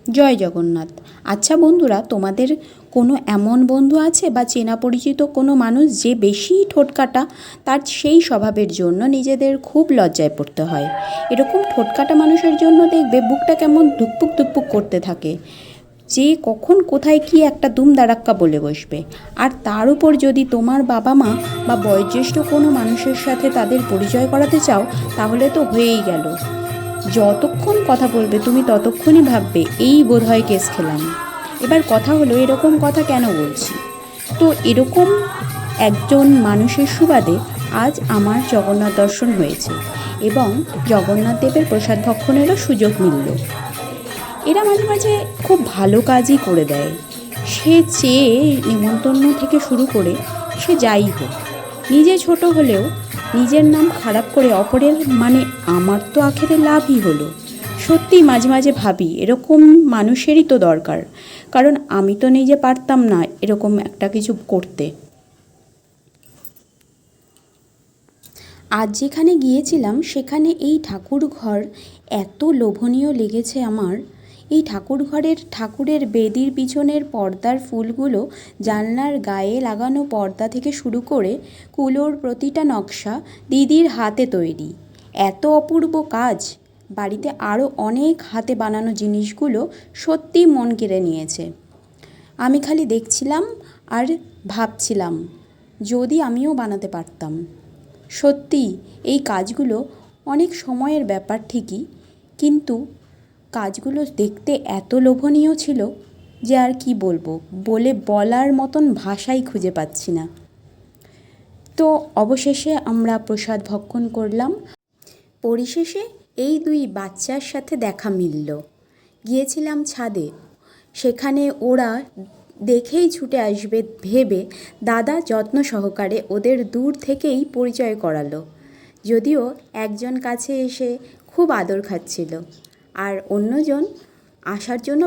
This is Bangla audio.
জয় জগন্নাথ। আচ্ছা বন্ধুরা, তোমাদের কোনো এমন বন্ধু আছে বা চেনা পরিচিত কোনো মানুষ যে বেশি ঠোঁটকাটা, তার সেই স্বভাবের জন্য নিজেদের খুব লজ্জায় পড়তে হয়। এরকম ঠোঁটকাটা মানুষের জন্য দেখবে বুকটা কেমন ধুকপুক ধুকপুক করতে থাকে, যে কখন কোথায় কি একটা দুমদারাক্কা বলে বসবে। আর তার উপর যদি তোমার বাবা মা বা বয়োজ্যেষ্ঠ কোনো মানুষের সাথে তাদের পরিচয় করাতে চাও, তাহলে তো হয়েই গেল। যতক্ষণ কথা বলবে তুমি ততক্ষণই ভাববে এই বোধহয় কেস খেলাম। এবার কথা হলো, এরকম কথা কেন বলছি? তো এরকম একজন মানুষের সুবাদে আজ আমার জগন্নাথ দর্শন হয়েছে এবং জগন্নাথ দেবের প্রসাদ ভক্ষণেরও সুযোগ মিলল। এরা মাঝে মাঝে খুব ভালো কাজই করে দেয়। সে চেয়ে নিমন্ত্রণ থেকে শুরু করে সে যাই হোক, নিজে ছোট হলেও নিজের নাম খারাপ করে অপরের, মানে আমার তো আখেরে লাভই হলো। সত্যিই মাঝে মাঝে ভাবি এরকম মানুষেরই তো দরকার, কারণ আমি তো নিজে পারতাম না এরকম একটা কিছু করতে। আজ যেখানে গিয়েছিলাম সেখানে এই ঠাকুর ঘর এত লোভনীয় লেগেছে আমার। এই ঠাকুরের বেদির পিছনের পর্দার ফুলগুলো, জানলার গায়ে লাগানো পর্দা থেকে শুরু করে কুলোর প্রতিটা নকশা দিদির হাতে তৈরি। এত অপূর্ব কাজ। বাড়িতে আরও অনেক হাতে বানানো জিনিসগুলো সত্যিই মন কেড়ে নিয়েছে। আমি খালি দেখছিলাম আর ভাবছিলাম, যদি আমিও বানাতে পারতাম। সত্যি এই কাজগুলো অনেক সময়ের ব্যাপার ঠিকই, কিন্তু কাজগুলো দেখতে এত লোভনীয় ছিল যে আর কি বলবো, বলার মতন ভাষাই খুঁজে পাচ্ছি না। তো অবশেষে আমরা প্রসাদ ভক্ষণ করলাম। পরিশেষে এই দুই বাচ্চার সাথে দেখা মিলল। গিয়েছিলাম ছাদে, সেখানে ওরা দেখেই ছুটে আসবে ভেবে দাদা যত্ন সহকারে ওদের দূর থেকেই পরিচয় করালো। যদিও একজন কাছে এসে খুব আদর খাচ্ছিল আর অন্যজন আসার জন্য